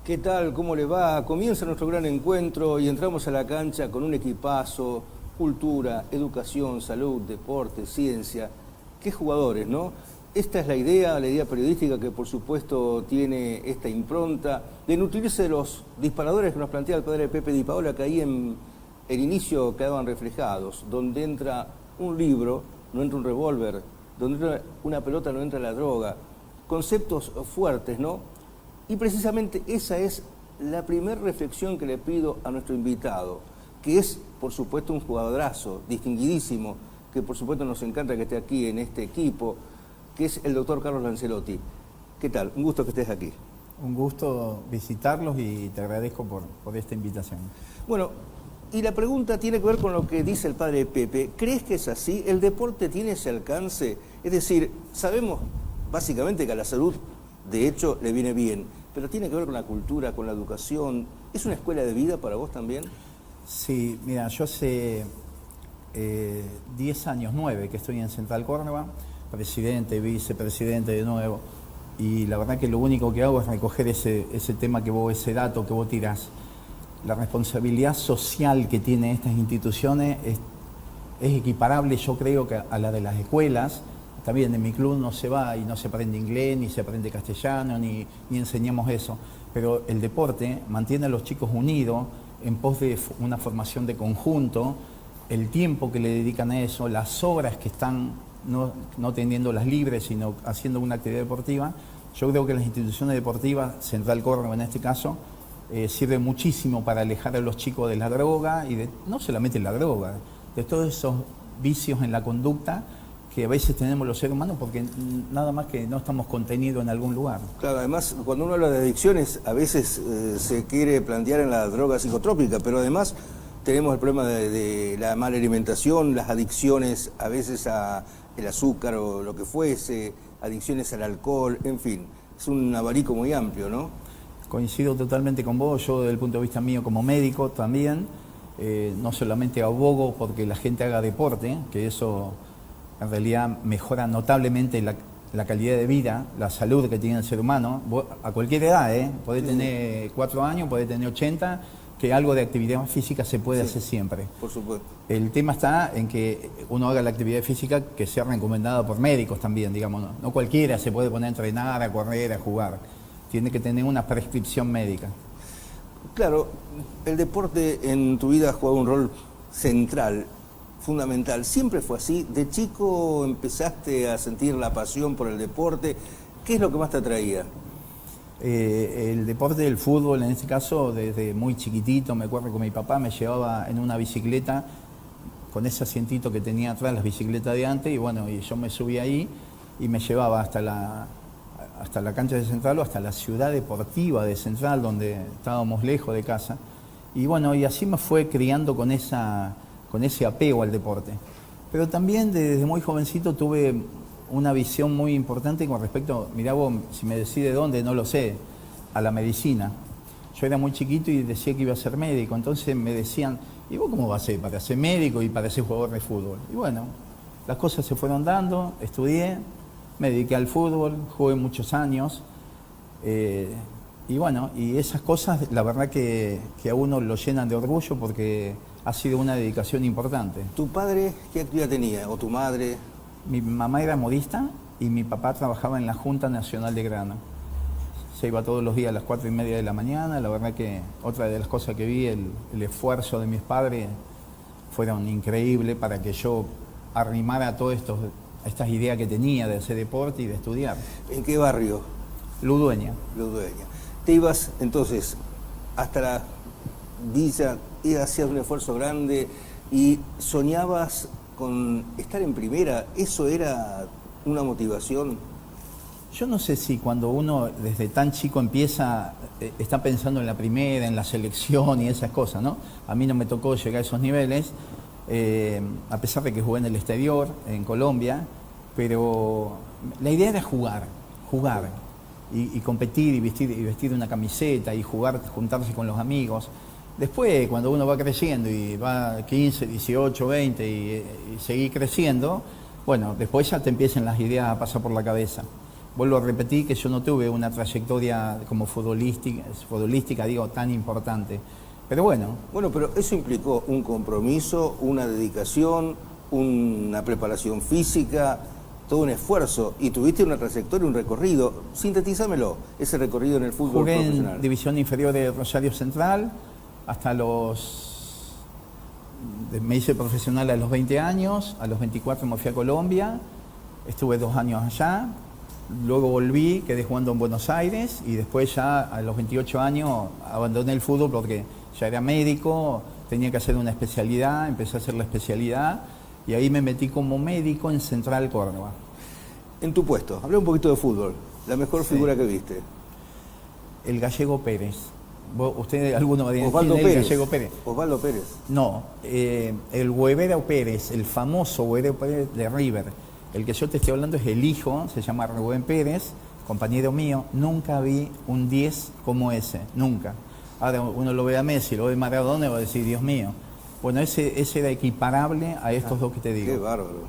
¿Qué tal? ¿Cómo le va? Comienza nuestro gran encuentro y entramos a la cancha con un equipazo, cultura, educación, salud, deporte, ciencia. ¿Qué jugadores, no? Esta es la idea periodística que por supuesto tiene esta impronta de nutrirse de los disparadores que nos plantea el padre Pepe Di Paola, que ahí en el inicio quedaban reflejados, donde entra un libro, no entra un revólver, donde entra una pelota, no entra la droga. Conceptos fuertes, ¿no? Y precisamente esa es la primera reflexión que le pido a nuestro invitado, que es, por supuesto, un jugadorazo, distinguidísimo, que por supuesto nos encanta que esté aquí en este equipo, que es el doctor Carlos Lancelotti. ¿Qué tal? Un gusto que estés aquí. Un gusto visitarlos y te agradezco por esta invitación. Bueno, y la pregunta tiene que ver con lo que dice el padre Pepe. ¿Crees que es así? ¿El deporte tiene ese alcance? Es decir, sabemos básicamente que a la salud, de hecho, le viene bien, pero tiene que ver con la cultura, con la educación. ¿Es una escuela de vida para vos también? Sí, mira, yo hace 10 años, 9, que estoy en Central Córdoba, presidente, vicepresidente de nuevo, y la verdad que lo único que hago es recoger ese tema ese dato que vos tirás. La responsabilidad social que tienen estas instituciones es equiparable, yo creo, que a la de las escuelas. También en mi club no se va y no se aprende inglés, ni se aprende castellano, ni enseñamos eso. Pero el deporte mantiene a los chicos unidos en pos de una formación de conjunto, el tiempo que le dedican a eso, las horas que están no teniéndolas libres, sino haciendo una actividad deportiva. Yo creo que las instituciones deportivas, Central Córdoba en este caso, sirven muchísimo para alejar a los chicos de la droga y no solamente la droga, de todos esos vicios en la conducta que a veces tenemos los seres humanos porque nada más que no estamos contenidos en algún lugar. Claro, además, cuando uno habla de adicciones, a veces se quiere plantear en la droga psicotrópica, pero además tenemos el problema de la mala alimentación, las adicciones a veces al azúcar o lo que fuese, adicciones al alcohol, en fin, es un abanico muy amplio, ¿no? Coincido totalmente con vos, yo desde el punto de vista mío como médico también, no solamente abogo porque la gente haga deporte, que eso en realidad mejora notablemente la calidad de vida, la salud que tiene el ser humano, vos, a cualquier edad, podés tener 4 años, podés tener 80, que algo de actividad física se puede hacer siempre. Por supuesto. El tema está en que uno haga la actividad física que sea recomendada por médicos también, digamos, no cualquiera se puede poner a entrenar, a correr, a jugar, tiene que tener una prescripción médica. Claro, el deporte en tu vida ha jugado un rol central, fundamental. ¿Siempre fue así? ¿De chico empezaste a sentir la pasión por el deporte? ¿Qué es lo que más te atraía? El deporte del fútbol, en este caso, desde muy chiquitito, me acuerdo que mi papá me llevaba en una bicicleta con ese asientito que tenía atrás, las bicicletas de antes, y bueno, y yo me subí ahí y me llevaba hasta la cancha de Central o hasta la ciudad deportiva de Central, donde estábamos lejos de casa. Y bueno, y así me fue criando con ese apego al deporte. Pero también desde muy jovencito tuve una visión muy importante con respecto, mirá vos, si me decís de dónde, no lo sé, a la medicina. Yo era muy chiquito y decía que iba a ser médico, entonces me decían, ¿y vos cómo vas a ser para ser médico y para ser jugador de fútbol? Y bueno, las cosas se fueron dando, estudié, me dediqué al fútbol, jugué muchos años, y bueno, y esas cosas la verdad que a uno lo llenan de orgullo porque ha sido una dedicación importante. ¿Tu padre qué actividad tenía? ¿O tu madre? Mi mamá era modista y mi papá trabajaba en la Junta Nacional de Grano. Se iba todos los días a las 4:30 de la mañana. La verdad que otra de las cosas que vi, el esfuerzo de mis padres, fueron increíbles para que yo arrimara a todas estas ideas que tenía de hacer deporte y de estudiar. ¿En qué barrio? Ludueña. Ludueña. Te ibas entonces hasta la villa y hacías un esfuerzo grande y soñabas con estar en primera. ¿Eso era una motivación? Yo no sé si cuando uno desde tan chico empieza, está pensando en la primera, en la selección y esas cosas, ¿no? A mí no me tocó llegar a esos niveles, a pesar de que jugué en el exterior, en Colombia, pero la idea era jugar y competir y vestir una camiseta y jugar, juntarse con los amigos. Después, cuando uno va creciendo y va 15, 18, 20 y seguir creciendo, bueno, después ya te empiezan las ideas a pasar por la cabeza. vuelvo a repetir que yo no tuve una trayectoria como futbolística, digo, tan importante. Pero bueno. Bueno, pero eso implicó un compromiso, una dedicación, una preparación física, todo un esfuerzo, y tuviste una trayectoria, un recorrido. Sintetízamelo, ese recorrido en el fútbol jugué profesional. En división inferior de Rosario Central hasta me hice profesional a los 20 años, a los 24 me fui a Colombia, estuve 2 años allá, luego volví, quedé jugando en Buenos Aires y después ya a los 28 años abandoné el fútbol porque ya era médico, tenía que hacer una especialidad, empecé a hacer la especialidad y ahí me metí como médico en Central Córdoba. En tu puesto, hablé un poquito de fútbol, la mejor figura que viste. El Gallego Pérez. ¿Usted alguno va a decir Osvaldo el Pérez. Gallego Pérez? Osvaldo Pérez. No, el Huevero Pérez, el famoso Huevero Pérez de River. El que yo te estoy hablando es el hijo, se llama Rubén Pérez, compañero mío. Nunca vi un 10 como ese, nunca. Ahora uno lo ve a Messi, lo ve a Maradona y va a decir, Dios mío. Bueno, ese era equiparable a estos dos que te digo. Qué bárbaro.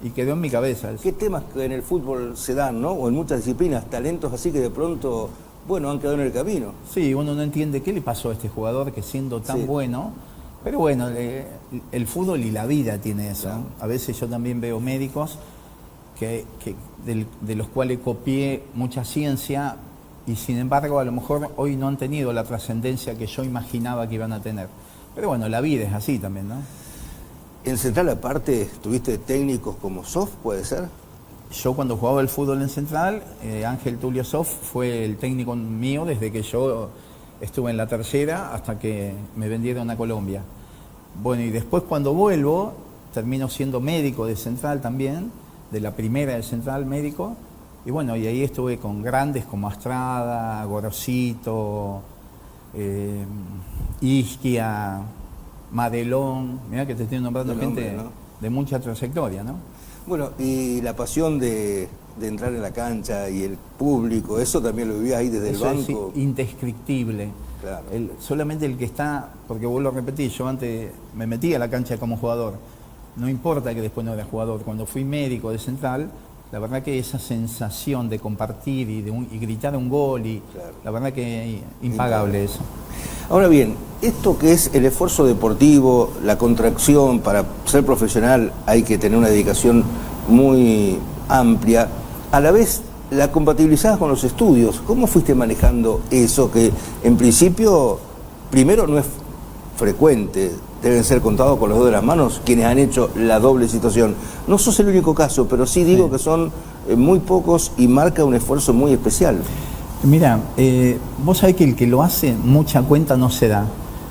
Y quedó en mi cabeza. ¿Qué temas que en el fútbol se dan, ¿no? O en muchas disciplinas, talentos así que de pronto, bueno, han quedado en el camino. Sí, uno no entiende qué le pasó a este jugador que siendo tan bueno, pero bueno, el fútbol y la vida tiene eso. Claro. A veces yo también veo médicos de los cuales copié mucha ciencia y sin embargo a lo mejor hoy no han tenido la trascendencia que yo imaginaba que iban a tener. Pero bueno, la vida es así también, ¿no? En Central aparte, ¿tuviste técnicos como Sof, puede ser? Yo cuando jugaba el fútbol en Central, Ángel Tulio Sof fue el técnico mío desde que yo estuve en la tercera hasta que me vendieron a Colombia. Bueno, y después cuando vuelvo, termino siendo médico de Central también, de la primera de Central médico, y bueno, y ahí estuve con grandes como Astrada, Gorosito, Isquia, Madelón, mirá que te estoy nombrando gente de mucha trayectoria, ¿no? Bueno, y la pasión de entrar en la cancha y el público, eso también lo vivías ahí desde eso el banco. Es indescriptible. Claro. Solamente el que está, porque vuelvo a repetir, yo antes me metí a la cancha como jugador, no importa que después no era jugador, cuando fui médico de Central, la verdad que esa sensación de compartir y gritar un gol, claro, la verdad que impagable eso. Ahora bien, esto que es el esfuerzo deportivo, la contracción, para ser profesional hay que tener una dedicación muy amplia, a la vez la compatibilizabas con los estudios. ¿Cómo fuiste manejando eso que en principio, primero no es frecuente, deben ser contados con los dedos de las manos quienes han hecho la doble situación? No sos el único caso, pero sí digo que son muy pocos y marca un esfuerzo muy especial. Mira, vos sabés que el que lo hace, mucha cuenta no se da.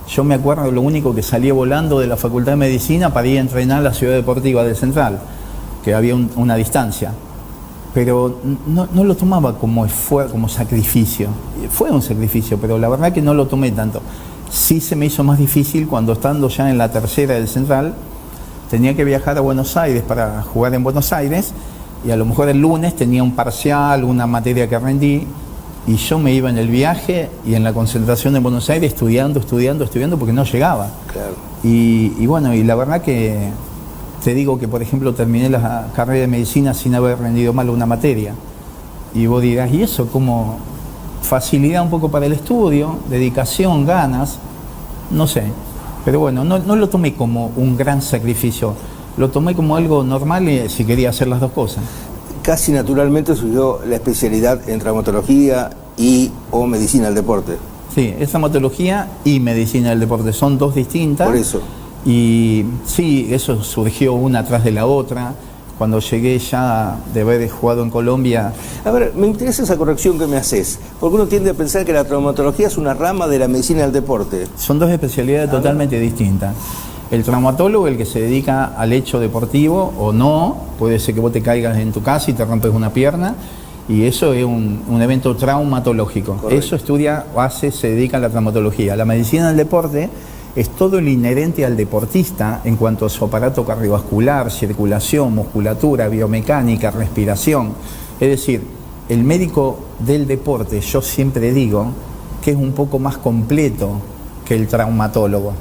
Yo me acuerdo lo único que salía volando de la Facultad de Medicina para ir a entrenar a la Ciudad Deportiva de Central, que había una distancia. Pero no lo tomaba como sacrificio. Fue un sacrificio, pero la verdad que no lo tomé tanto. Sí se me hizo más difícil cuando estando ya en la tercera del Central, tenía que viajar a Buenos Aires para jugar en Buenos Aires y a lo mejor el lunes tenía un parcial, una materia que rendí y yo me iba en el viaje y en la concentración en Buenos Aires estudiando porque no llegaba. Claro. Y bueno, y la verdad que te digo que por ejemplo terminé la carrera de medicina sin haber rendido mal una materia y vos dirás, ¿y eso cómo? Facilidad un poco para el estudio, dedicación, ganas, no sé. Pero bueno, no lo tomé como un gran sacrificio, lo tomé como algo normal si quería hacer las dos cosas. Casi naturalmente surgió la especialidad en traumatología o medicina del deporte. Sí, es traumatología y medicina del deporte, son dos distintas. Por eso. Y sí, eso surgió una tras de la otra. Cuando llegué ya de haber jugado en Colombia. A ver, me interesa esa corrección que me haces, porque uno tiende a pensar que la traumatología es una rama de la medicina del deporte. Son dos especialidades totalmente distintas. El traumatólogo, el que se dedica al hecho deportivo o no, puede ser que vos te caigas en tu casa y te rompes una pierna, y eso es un evento traumatológico. Correcto. Eso se dedica a la traumatología. La medicina del deporte es todo lo inherente al deportista en cuanto a su aparato cardiovascular, circulación, musculatura, biomecánica, respiración. Es decir, el médico del deporte, yo siempre digo que es un poco más completo que el traumatólogo.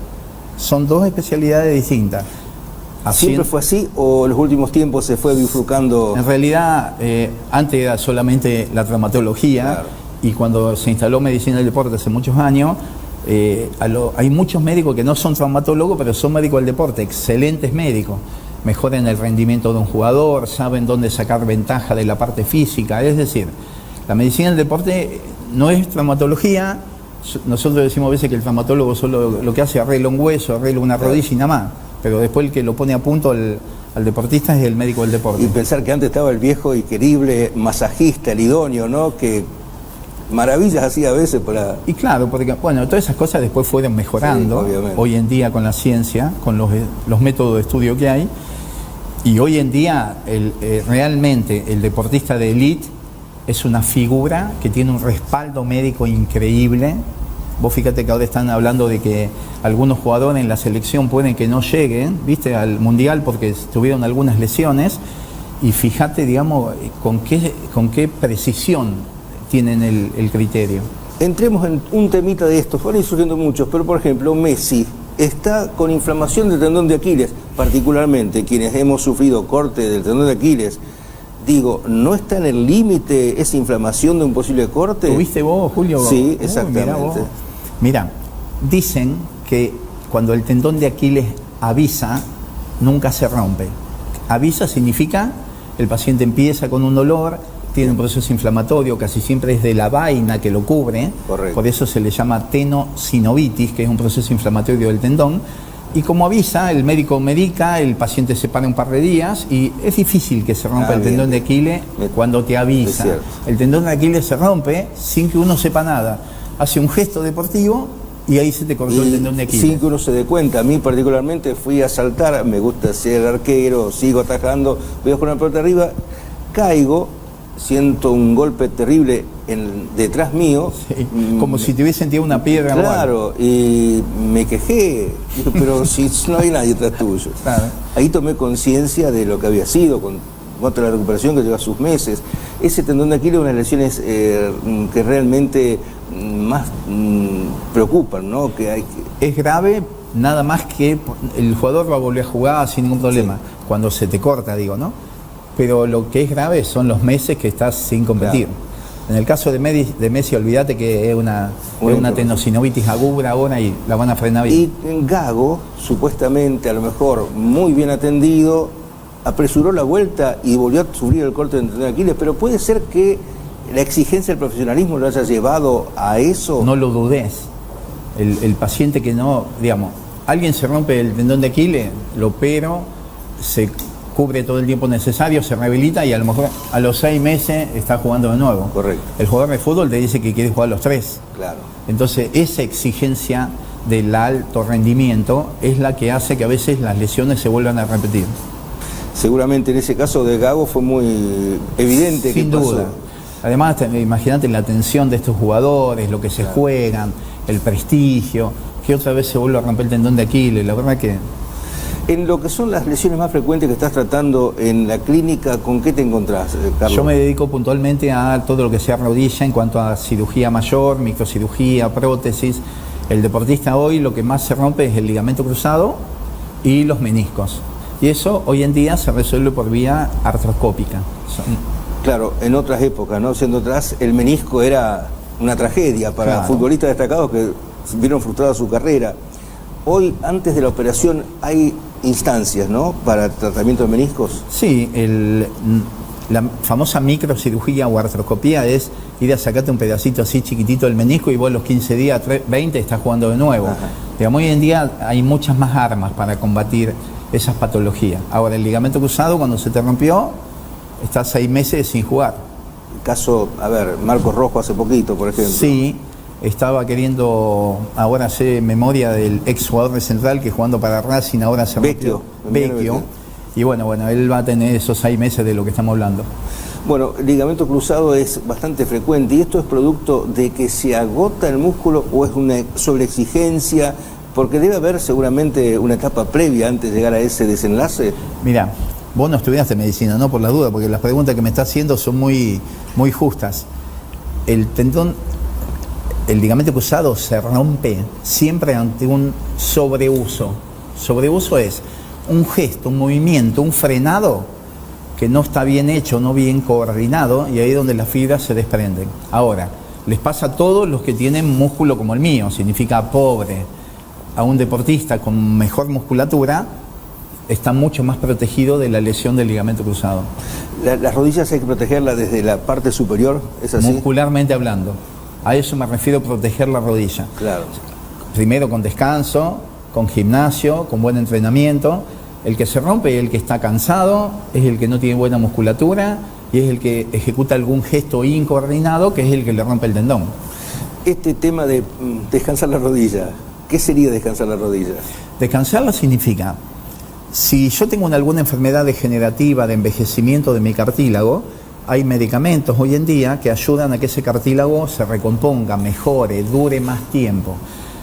Son dos especialidades distintas. ¿Siempre fue así o en los últimos tiempos se fue bifurcando? En realidad, antes era solamente la traumatología, claro. Y cuando se instaló medicina del deporte hace muchos años, hay muchos médicos que no son traumatólogos, pero son médicos del deporte, excelentes médicos. Mejoran el rendimiento de un jugador, saben dónde sacar ventaja de la parte física. Es decir, la medicina del deporte no es traumatología. Nosotros decimos a veces que el traumatólogo solo lo que hace es arregla un hueso, arregla una rodilla y nada más. Pero después el que lo pone a punto al deportista es el médico del deporte. Y pensar que antes estaba el viejo y querible masajista, el idóneo, ¿no? Que maravillas hacía a veces para... Y claro, porque bueno, todas esas cosas después fueron mejorando, sí, hoy en día con la ciencia, con los métodos de estudio que hay, y hoy en día realmente el deportista de élite es una figura que tiene un respaldo médico increíble. Vos fíjate que ahora están hablando de que algunos jugadores en la selección pueden que no lleguen, ¿viste?, al Mundial porque tuvieron algunas lesiones, y fíjate, digamos, con qué precisión tienen el criterio. Entremos en un temita de estos, van a ir surgiendo muchos, pero por ejemplo Messi está con inflamación del tendón de Aquiles, particularmente quienes hemos sufrido corte del tendón de Aquiles. Digo, ¿no está en el límite esa inflamación de un posible corte? ¿Tuviste vos, Julio? Sí, exactamente. Mira, dicen que cuando el tendón de Aquiles avisa, nunca se rompe. Avisa significa el paciente empieza con un dolor, tiene un proceso inflamatorio, casi siempre es de la vaina que lo cubre. Correcto. Por eso se le llama tenosinovitis, que es un proceso inflamatorio del tendón. Y como avisa, el médico medica, el paciente se para un par de días y es difícil que se rompa el tendón de Aquiles cuando te avisa. El tendón de Aquiles se rompe sin que uno sepa nada. Hace un gesto deportivo y ahí se te cortó el tendón de Aquiles. Sin que uno se dé cuenta. A mí particularmente fui a saltar, me gusta ser arquero, sigo atajando, voy a poner la pelota arriba, caigo, siento un golpe terrible detrás mío. Sí, como si te hubiese sentido una piedra. Claro, y me quejé, pero si no hay nadie detrás tuyo. Claro. Ahí tomé conciencia de lo que había sido, con otra la recuperación que lleva sus meses. Ese tendón de Aquiles es una de las lesiones que realmente más preocupan, ¿no? Es grave, nada más que el jugador va a volver a jugar sin ningún problema, sí, cuando se te corta, digo, ¿no? Pero lo que es grave son los meses que estás sin competir. Claro. En el caso de Messi, olvídate que es una tenosinovitis aguda ahora y la van a frenar bien. Y en Gago, supuestamente, a lo mejor muy bien atendido, apresuró la vuelta y volvió a sufrir el corte de tendón de Aquiles, pero puede ser que la exigencia del profesionalismo lo haya llevado a eso. No lo dudes. El paciente que no, digamos, alguien se rompe el tendón de Aquiles, lo opero, se cubre todo el tiempo necesario, se rehabilita y a lo mejor a los 6 meses está jugando de nuevo. Correcto. El jugador de fútbol te dice que quiere jugar los 3. Claro. Entonces esa exigencia del alto rendimiento es la que hace que a veces las lesiones se vuelvan a repetir. Seguramente en ese caso de Gago fue muy evidente. Sin duda. Además, imagínate la atención de estos jugadores, lo que se juegan, el prestigio, que otra vez se vuelve a romper el tendón de Aquiles. La verdad que... En lo que son las lesiones más frecuentes que estás tratando en la clínica, ¿con qué te encontrás, Carlos? Yo me dedico puntualmente a todo lo que sea rodilla en cuanto a cirugía mayor, microcirugía, prótesis. El deportista hoy lo que más se rompe es el ligamento cruzado y los meniscos. Y eso hoy en día se resuelve por vía artroscópica. Claro, en otras épocas, ¿no? Siendo atrás, el menisco era una tragedia para futbolistas destacados que vieron frustrada su carrera. Hoy, antes de la operación, hay instancias, ¿no?, para tratamiento de meniscos. Sí, la famosa microcirugía o artroscopía es ir a sacarte un pedacito así chiquitito del menisco y vos a los 15 días, 20, estás jugando de nuevo. Digamos, hoy en día hay muchas más armas para combatir esas patologías. Ahora, el ligamento cruzado, cuando se te rompió, estás 6 meses sin jugar. El caso, a ver, Marcos Rojo hace poquito, por ejemplo. Sí, estaba queriendo ahora hacer memoria del ex jugador de Central que jugando para Racing ahora se rompió. Vecchio. Y bueno, él va a tener esos 6 meses de lo que estamos hablando. Bueno, el ligamento cruzado es bastante frecuente y esto es producto de que se agota el músculo o es una sobreexigencia, porque debe haber seguramente una etapa previa antes de llegar a ese desenlace. Mira, vos no estudiaste medicina, ¿no? Por la duda, porque las preguntas que me estás haciendo son muy justas. El ligamento cruzado se rompe siempre ante un sobreuso. Sobreuso es un gesto, un movimiento, un frenado que no está bien hecho, no bien coordinado, y ahí es donde las fibras se desprenden. Ahora, les pasa a todos los que tienen músculo como el mío, significa pobre. A un deportista con mejor musculatura está mucho más protegido de la lesión del ligamento cruzado. Las rodillas hay que protegerlas desde la parte superior, ¿es así? Muscularmente hablando. A eso me refiero, proteger la rodilla. Claro. Primero con descanso, con gimnasio, con buen entrenamiento. El que se rompe y el que está cansado es el que no tiene buena musculatura y es el que ejecuta algún gesto incoordinado, que es el que le rompe el tendón. Este tema de descansar la rodilla, ¿qué sería descansar la rodilla? Descansarla significa, si yo tengo alguna enfermedad degenerativa de envejecimiento de mi cartílago, hay medicamentos hoy en día que ayudan a que ese cartílago se recomponga, mejore, dure más tiempo.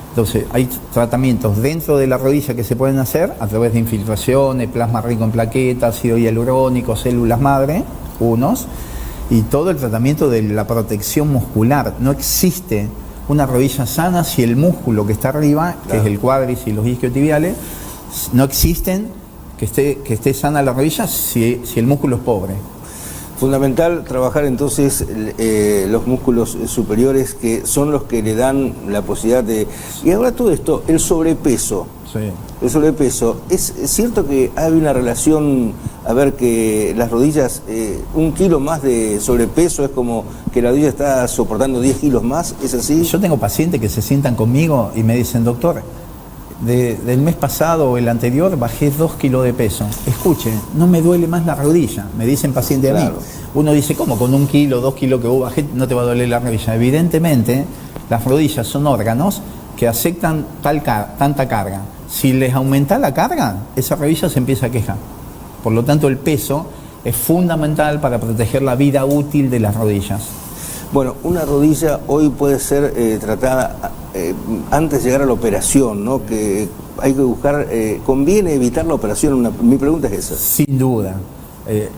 Entonces, hay tratamientos dentro de la rodilla que se pueden hacer a través de infiltraciones, plasma rico en plaquetas, ácido hialurónico, células madre, unos, y todo el tratamiento de la protección muscular. No existe una rodilla sana si el músculo que está arriba, que es el cuádriceps y los isquiotibiales, no existen que esté sana la rodilla si el músculo es pobre. Fundamental trabajar entonces los músculos superiores, que son los que le dan la posibilidad de... Y ahora todo esto, el sobrepeso. Sí. El sobrepeso, ¿es cierto que hay una relación, a ver, que las rodillas, 1 kilo más de sobrepeso es como que la rodilla está soportando 10 kilos más? ¿Es así? Yo tengo pacientes que se sientan conmigo y me dicen, doctor, del mes pasado o el anterior bajé 2 kilos de peso. Escuche, no me duele más la rodilla, me dicen pacientes a mí. Uno dice, ¿cómo? Con 1 kilo, 2 kilos que vos bajé no te va a doler la rodilla. Evidentemente, las rodillas son órganos que aceptan tanta carga. Si les aumenta la carga, esa rodilla se empieza a quejar. Por lo tanto, el peso es fundamental para proteger la vida útil de las rodillas. Bueno, una rodilla hoy puede ser tratada antes de llegar a la operación, ¿no? Que hay que buscar, ¿conviene evitar la operación? Mi pregunta es esa. Sin duda.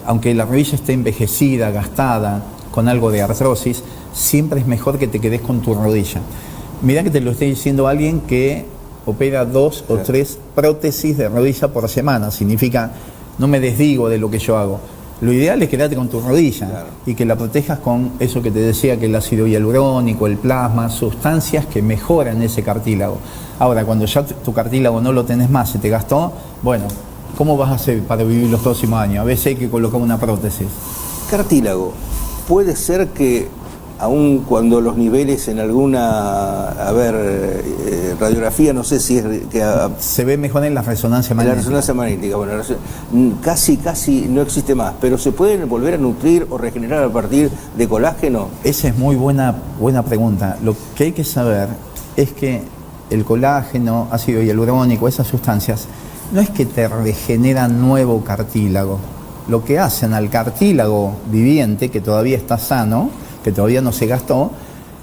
Aunque la rodilla esté envejecida, gastada, con algo de artrosis, siempre es mejor que te quedes con tu rodilla. Mirá que te lo estoy diciendo alguien que opera 2 o 3 prótesis de rodilla por semana. Significa, no me desdigo de lo que yo hago. Lo ideal es quedarte con tu rodilla y que la protejas con eso que te decía, que el ácido hialurónico, el plasma, sustancias que mejoran ese cartílago. Ahora, cuando ya tu cartílago no lo tenés más, se te gastó, bueno, ¿cómo vas a hacer para vivir los próximos años? A veces hay que colocar una prótesis. Cartílago, puede ser que aun cuando los niveles en alguna, radiografía, no sé si es que... se ve mejor en la resonancia magnética. En la resonancia magnética, bueno, casi no existe más, pero ¿se pueden volver a nutrir o regenerar a partir de colágeno? Esa es muy buena pregunta. Lo que hay que saber es que el colágeno, ácido hialurónico, esas sustancias, no es que te regeneran nuevo cartílago. Lo que hacen al cartílago viviente, que todavía está sano, que todavía no se gastó,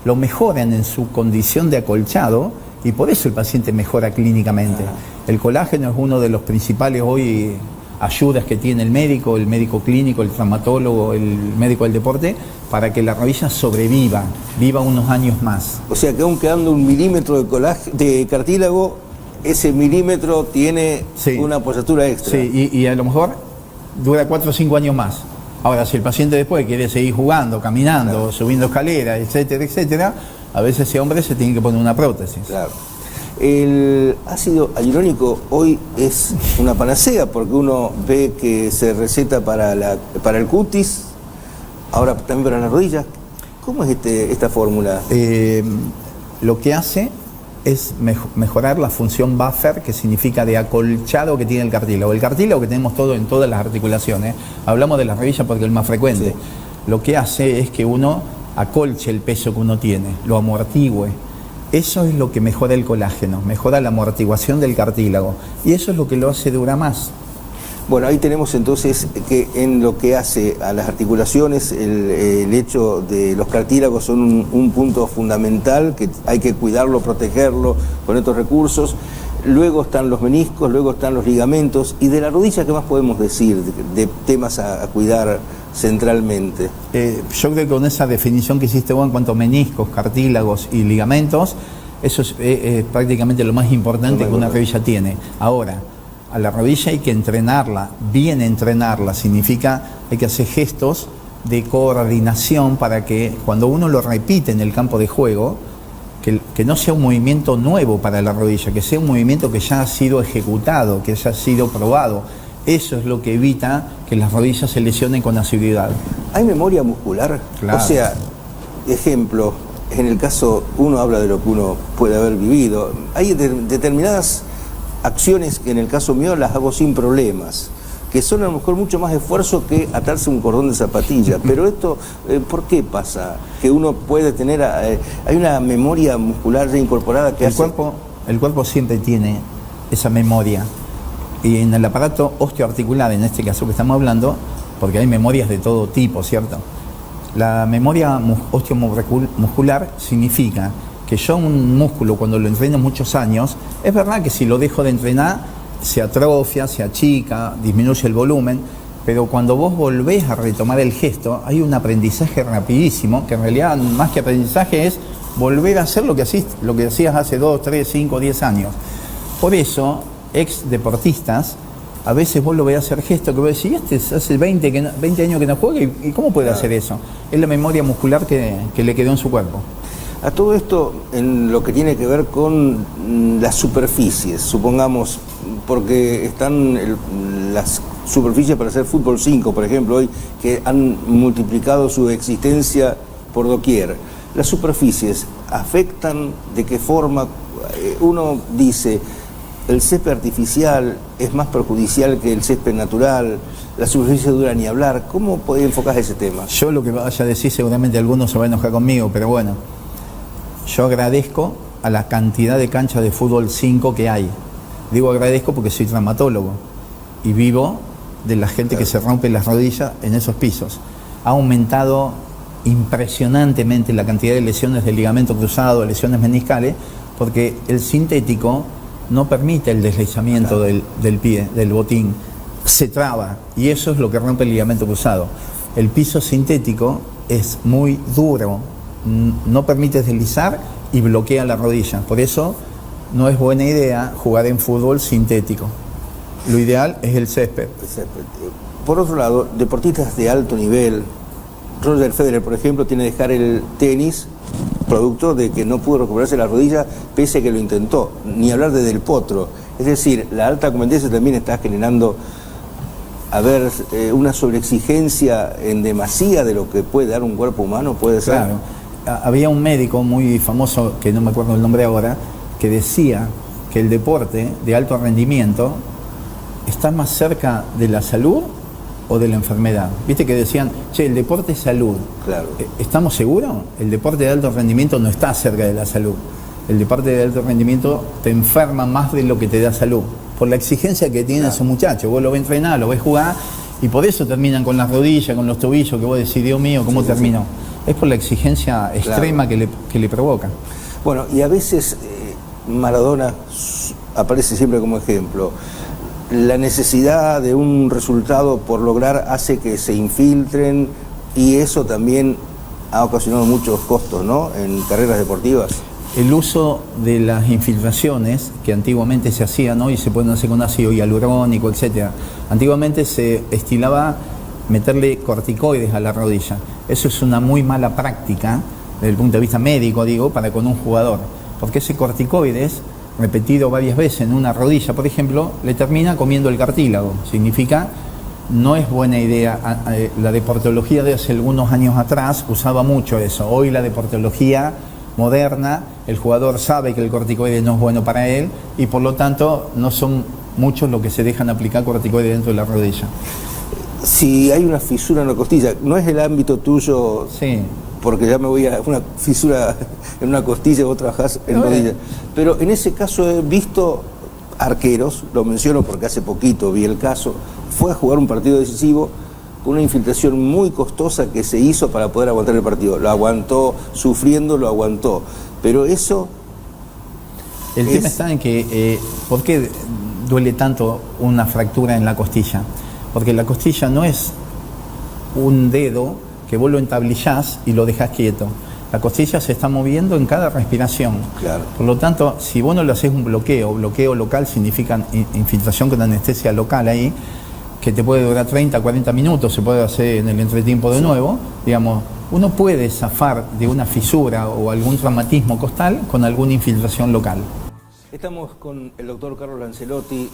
lo mejoran en su condición de acolchado y por eso el paciente mejora clínicamente. El colágeno es uno de los principales hoy ayudas que tiene el médico clínico, el traumatólogo, el médico del deporte, para que la rodilla sobreviva, viva unos años más. O sea que aún quedando 1 milímetro de cartílago, ese milímetro tiene una apoyatura extra. Sí, y a lo mejor dura 4 o 5 años más. Ahora, si el paciente después quiere seguir jugando, caminando, subiendo escaleras, etcétera, etcétera, a veces ese hombre se tiene que poner una prótesis. Claro. El ácido hialurónico hoy es una panacea porque uno ve que se receta para el cutis, ahora también para las rodillas. ¿Cómo es esta fórmula? Lo que hace es mejorar la función buffer, que significa de acolchado que tiene el cartílago. El cartílago que tenemos en todas las articulaciones, hablamos de la rodilla porque es el más frecuente. Sí. Lo que hace es que uno acolche el peso que uno tiene, lo amortigüe. Eso es lo que mejora el colágeno, mejora la amortiguación del cartílago y eso es lo que lo hace durar más. Bueno, ahí tenemos entonces que en lo que hace a las articulaciones, el hecho de los cartílagos son un punto fundamental, que hay que cuidarlo, protegerlo con estos recursos. Luego están los meniscos, luego están los ligamentos. ¿Y de la rodilla qué más podemos decir de temas a cuidar centralmente? Yo creo que con esa definición que hiciste vos en cuanto a meniscos, cartílagos y ligamentos, eso es prácticamente lo más importante que una rodilla tiene. Ahora, A la rodilla hay que entrenarla, bien entrenarla, significa hay que hacer gestos de coordinación para que cuando uno lo repite en el campo de juego, que no sea un movimiento nuevo para la rodilla, que sea un movimiento que ya ha sido ejecutado, que ya ha sido probado. Eso es lo que evita que las rodillas se lesionen con asiduidad. ¿Hay memoria muscular? Claro. O sea, ejemplo, en el caso, uno habla de lo que uno puede haber vivido. Hay determinadas acciones que en el caso mío las hago sin problemas, que son a lo mejor mucho más esfuerzo que atarse un cordón de zapatilla. Pero esto, ¿por qué pasa? Que uno puede tener, hay una memoria muscular ya incorporada que el cuerpo siempre tiene esa memoria. Y en el aparato osteoarticular, en este caso que estamos hablando, porque hay memorias de todo tipo, ¿cierto? La memoria osteomuscular significa que yo un músculo cuando lo entreno muchos años, es verdad que si lo dejo de entrenar, se atrofia, se achica, disminuye el volumen, pero cuando vos volvés a retomar el gesto, hay un aprendizaje rapidísimo, que en realidad más que aprendizaje es volver a hacer lo que hacías hace 2, 3, 5, 10 años. Por eso, ex deportistas, a veces vos lo veis hacer gestos que vos decís, este hace 20 años que no juega, ¿y cómo puede hacer eso? Es la memoria muscular que le quedó en su cuerpo. A todo esto, en lo que tiene que ver con las superficies, supongamos, porque están las superficies para hacer fútbol 5, por ejemplo, hoy, que han multiplicado su existencia por doquier. ¿Las superficies afectan? ¿De qué forma? Uno dice, el césped artificial es más perjudicial que el césped natural, la superficie dura ni hablar. ¿Cómo podés enfocar ese tema? Yo lo que vaya a decir, seguramente algunos se van a enojar conmigo, pero bueno, yo agradezco a la cantidad de canchas de fútbol 5 que hay. Digo agradezco porque soy traumatólogo y vivo de la gente que se rompe las rodillas en esos pisos. Ha aumentado impresionantemente la cantidad de lesiones del ligamento cruzado, lesiones meniscales, porque el sintético no permite el deslizamiento del pie, del botín, se traba y eso es lo que rompe el ligamento cruzado. El piso sintético es muy duro, no permite deslizar y bloquea la rodilla, por eso no es buena idea jugar en fútbol sintético. Lo ideal es el césped. Por otro lado, deportistas de alto nivel, Roger Federer, por ejemplo, tiene que dejar el tenis producto de que no pudo recuperarse la rodilla pese a que lo intentó, ni hablar de Del Potro. Es decir, la alta competencia también está generando una sobreexigencia en demasía de lo que puede dar un cuerpo humano, puede ser. Claro. Había un médico muy famoso, que no me acuerdo el nombre ahora, que decía que el deporte de alto rendimiento está más cerca de la salud o de la enfermedad. Viste que decían, che, el deporte es salud. Claro. ¿Estamos seguros? El deporte de alto rendimiento no está cerca de la salud. El deporte de alto rendimiento te enferma más de lo que te da salud. Por la exigencia que tienen esos muchachos. Vos lo ves entrenar, lo ves jugar, y por eso terminan con las rodillas, con los tobillos, que vos decís, Dios mío, ¿cómo terminó? Sí. Es por la exigencia extrema que le provoca. Bueno, y a veces Maradona aparece siempre como ejemplo. La necesidad de un resultado por lograr hace que se infiltren y eso también ha ocasionado muchos costos, ¿no?, en carreras deportivas. El uso de las infiltraciones, que antiguamente se hacían, ¿no?, y se pueden hacer con ácido hialurónico, etc. Antiguamente se estilaba meterle corticoides a la rodilla. Eso es una muy mala práctica, desde el punto de vista médico, digo, para con un jugador. Porque ese corticoides, repetido varias veces en una rodilla, por ejemplo, le termina comiendo el cartílago. Significa, no es buena idea. La deportología de hace algunos años atrás usaba mucho eso. Hoy la deportología moderna, el jugador sabe que el corticoide no es bueno para él y por lo tanto no son muchos los que se dejan aplicar corticoide dentro de la rodilla. Si hay una fisura en la costilla, no es el ámbito tuyo, sí, porque ya me voy a una fisura en una costilla, vos trabajás en rodilla. Pero en ese caso he visto arqueros, lo menciono porque hace poquito vi el caso, fue a jugar un partido decisivo con una infiltración muy costosa que se hizo para poder aguantar el partido. Lo aguantó, sufriendo, lo aguantó. Pero eso... El tema está en que, ¿por qué duele tanto una fractura en la costilla? Porque la costilla no es un dedo que vos lo entablillás y lo dejás quieto. La costilla se está moviendo en cada respiración. Claro. Por lo tanto, si vos no le haces un bloqueo local significa infiltración con anestesia local ahí, que te puede durar 30, 40 minutos, se puede hacer en el entretiempo de nuevo, digamos, uno puede zafar de una fisura o algún traumatismo costal con alguna infiltración local. Estamos con el doctor Carlos Lancelotti,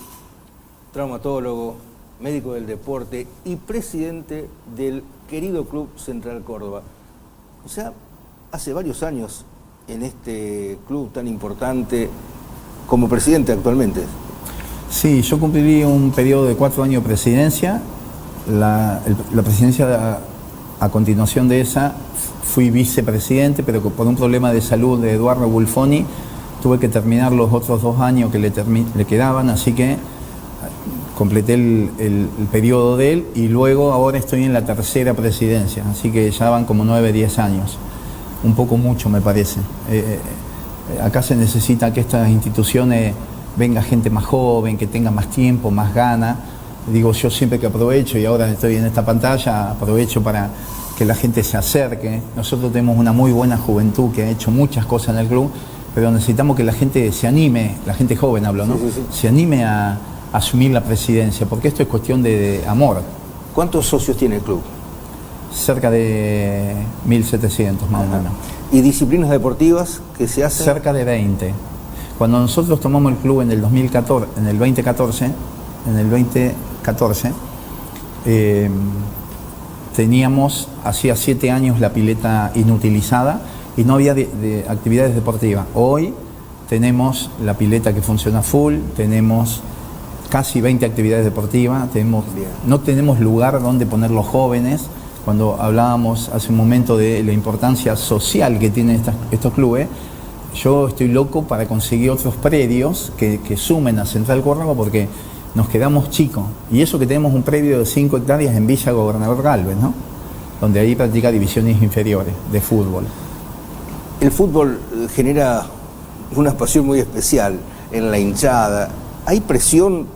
traumatólogo, médico del deporte y presidente del querido Club Central Córdoba. O sea, hace varios años en este club tan importante como presidente actualmente. Sí, yo cumplí un periodo de 4 años de presidencia. La presidencia, a continuación de esa, fui vicepresidente, pero por un problema de salud de Eduardo Bulfoni, tuve que terminar los otros 2 años que le quedaban, así que completé el periodo de él y luego ahora estoy en la tercera presidencia, así que ya van como 9, 10 años. Un poco mucho, me parece. Acá se necesita que estas instituciones venga gente más joven, que tenga más tiempo, más ganas. Digo, yo siempre que aprovecho, y ahora estoy en esta pantalla, aprovecho para que la gente se acerque. Nosotros tenemos una muy buena juventud que ha hecho muchas cosas en el club, pero necesitamos que la gente se anime, la gente joven hablo, ¿no? Sí. Se anime a asumir la presidencia, porque esto es cuestión de amor. ¿Cuántos socios tiene el club? Cerca de 1.700 más o menos. ¿Y disciplinas deportivas que se hacen? Cerca de 20. Cuando nosotros tomamos el club en el 2014, teníamos, hacía 7 años, la pileta inutilizada y no había de actividades deportivas. Hoy tenemos la pileta que funciona full, tenemos casi 20 actividades deportivas, no tenemos lugar donde poner los jóvenes. Cuando hablábamos hace un momento de la importancia social que tienen estos clubes, yo estoy loco para conseguir otros predios que sumen a Central Córdoba, porque nos quedamos chicos. Y eso que tenemos un predio de 5 hectáreas en Villa Gobernador Galvez, ¿no? Donde ahí practica divisiones inferiores de fútbol. El fútbol genera una pasión muy especial en la hinchada. ¿Hay presión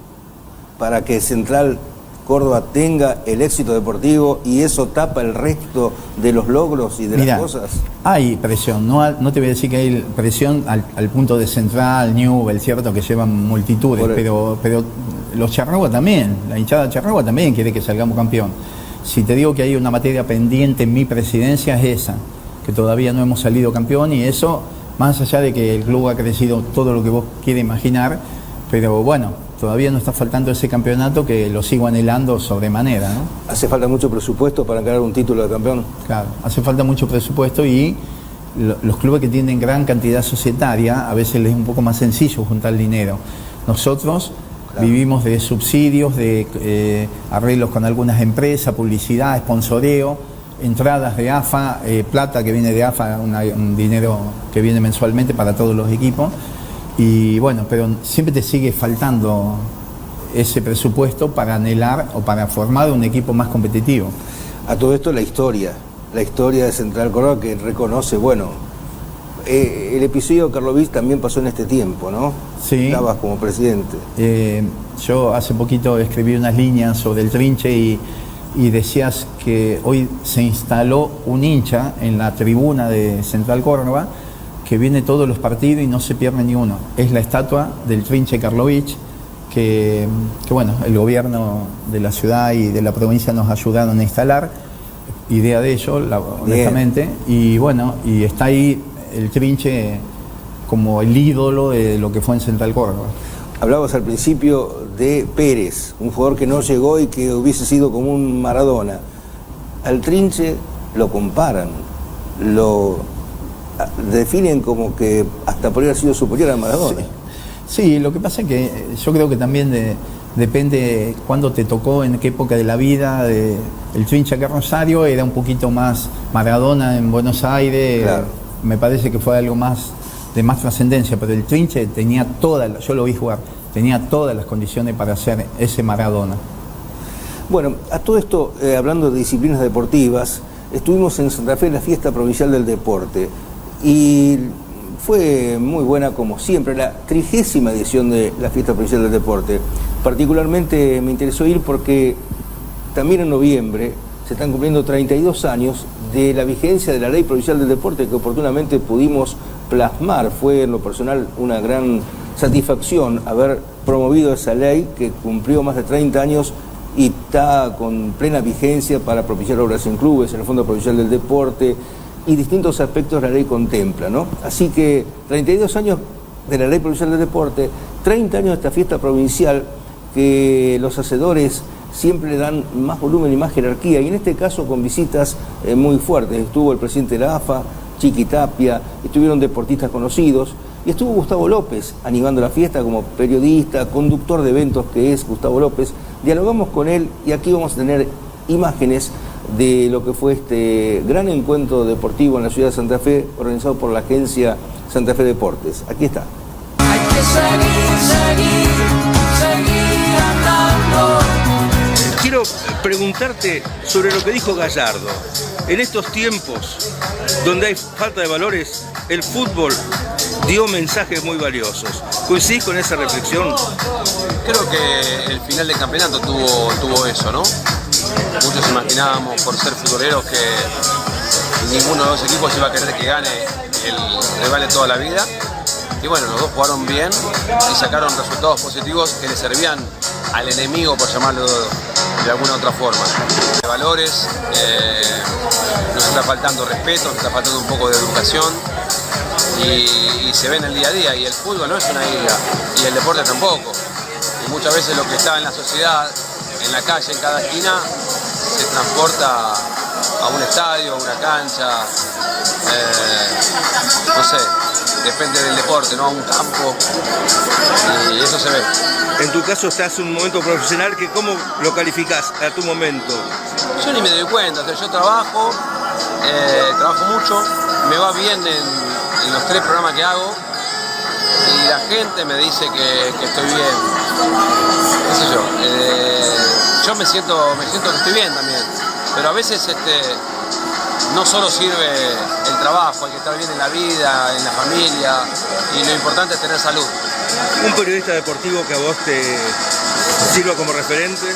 para que Central Córdoba tenga el éxito deportivo y eso tapa el resto de los logros y de las cosas? Hay presión, no te voy a decir que hay presión al punto de Central, Newell, cierto, que llevan multitudes, pero los Charrúa también, la hinchada Charrúa también quiere que salgamos campeón. Si te digo que hay una materia pendiente en mi presidencia es esa, que todavía no hemos salido campeón, y eso, más allá de que el club ha crecido todo lo que vos quieras imaginar, pero bueno, todavía nos está faltando ese campeonato que lo sigo anhelando sobremanera, ¿no? ¿Hace falta mucho presupuesto para ganar un título de campeón? Claro, hace falta mucho presupuesto, y los clubes que tienen gran cantidad societaria, a veces les es un poco más sencillo juntar dinero. Nosotros vivimos de subsidios, de arreglos con algunas empresas, publicidad, sponsoreo, entradas de AFA, plata que viene de AFA, un dinero que viene mensualmente para todos los equipos. Y bueno, pero siempre te sigue faltando ese presupuesto para anhelar o para formar un equipo más competitivo. A todo esto la historia de Central Córdoba, que reconoce, bueno, el episodio de Karlovich también pasó en este tiempo, ¿no? Sí. Estabas como presidente. Yo hace poquito escribí unas líneas sobre el Trinche y decías que hoy se instaló un hincha en la tribuna de Central Córdoba que viene todos los partidos y no se pierde ni uno. Es la estatua del Trinche Karlovich, que bueno, el gobierno de la ciudad y de la provincia nos ayudaron a instalar, idea de ellos, honestamente, y bueno, y está ahí el Trinche como el ídolo de lo que fue en Central Córdoba. Hablabas al principio de Pérez, un jugador que no llegó y que hubiese sido como un Maradona. Al Trinche lo comparan, lo definen como que hasta podría haber sido superior a Maradona. Sí, lo que pasa es que yo creo que también depende cuándo te tocó, en qué época de la vida. El Trinche acá en Rosario era un poquito más Maradona en Buenos Aires, claro. Me parece que fue algo más de más trascendencia, pero el Trinche tenía yo lo vi jugar, tenía todas las condiciones para ser ese Maradona. Bueno, a todo esto, hablando de disciplinas deportivas, estuvimos en Santa Fe en la Fiesta Provincial del Deporte y fue muy buena como siempre, la 30ª edición de la Fiesta Provincial del Deporte. Particularmente me interesó ir porque también en noviembre se están cumpliendo 32 años de la vigencia de la Ley Provincial del Deporte que oportunamente pudimos plasmar. Fue en lo personal una gran satisfacción haber promovido esa ley que cumplió más de 30 años y está con plena vigencia para propiciar obras en clubes, en el Fondo Provincial del Deporte y distintos aspectos la ley contempla, ¿no? Así que 32 años de la Ley Provincial del Deporte, 30 años de esta fiesta provincial que los hacedores siempre le dan más volumen y más jerarquía, y en este caso con visitas muy fuertes. Estuvo el presidente de la AFA, Chiqui Tapia, estuvieron deportistas conocidos, y estuvo Gustavo López animando la fiesta como periodista, conductor de eventos que es Gustavo López. Dialogamos con él y aquí vamos a tener imágenes de lo que fue este gran encuentro deportivo en la ciudad de Santa Fe, organizado por la agencia Santa Fe Deportes. Aquí está. Hay que seguir andando. Quiero preguntarte sobre lo que dijo Gallardo. En estos tiempos donde hay falta de valores, el fútbol dio mensajes muy valiosos. ¿Coincidís con esa reflexión? Creo que el final del campeonato tuvo eso, ¿no? Muchos imaginábamos por ser futboleros que ninguno de los equipos iba a querer que gane el rival de toda la vida. Y bueno, los dos jugaron bien y sacaron resultados positivos que le servían al enemigo, por llamarlo de alguna otra forma. De valores, nos está faltando respeto, nos está faltando un poco de educación y se ve en el día a día. Y el fútbol no es una isla y el deporte tampoco. Y muchas veces lo que está en la sociedad, en la calle, en cada esquina, se transporta a un estadio, a una cancha, no sé, depende del deporte, ¿no? A un campo, y eso se ve. En tu caso estás en un momento profesional que ¿cómo lo calificás a tu momento? Yo ni me doy cuenta, o sea, yo trabajo mucho, me va bien en los 3 programas que hago y la gente me dice que estoy bien, qué sé yo. Yo me siento que estoy bien también, pero a veces no solo sirve el trabajo, hay que estar bien en la vida, en la familia, y lo importante es tener salud. ¿Un periodista deportivo que a vos te sirva como referente?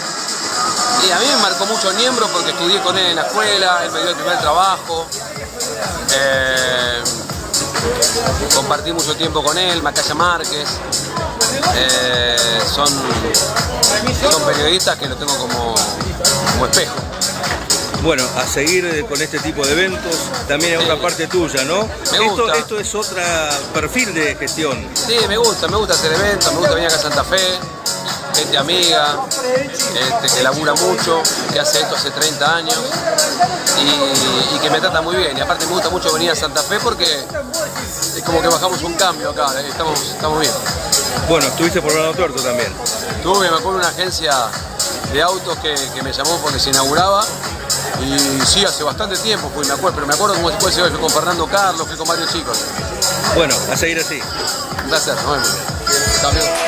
Y a mí me marcó mucho Niembro porque estudié con él en la escuela, él me dio el primer trabajo, compartí mucho tiempo con él, Macaya Márquez, son periodistas que lo tengo como espejo. Bueno, a seguir con este tipo de eventos, también es otra parte tuya, ¿no? Me gusta. Esto es otro perfil de gestión. Sí, me gusta hacer eventos, me gusta venir acá a Santa Fe, gente amiga, que labura mucho, que hace esto hace 30 años y que me trata muy bien. Y aparte me gusta mucho venir a Santa Fe porque es como que bajamos un cambio acá, estamos bien. Bueno, estuviste por Brano Tuerto también. Me acuerdo una agencia de autos que me llamó porque se inauguraba. Y sí, hace bastante tiempo fui, pero me acuerdo cómo después fui con Fernando Carlos, fui con varios chicos. Bueno, a seguir así. Un placer, nos vemos. Hasta luego.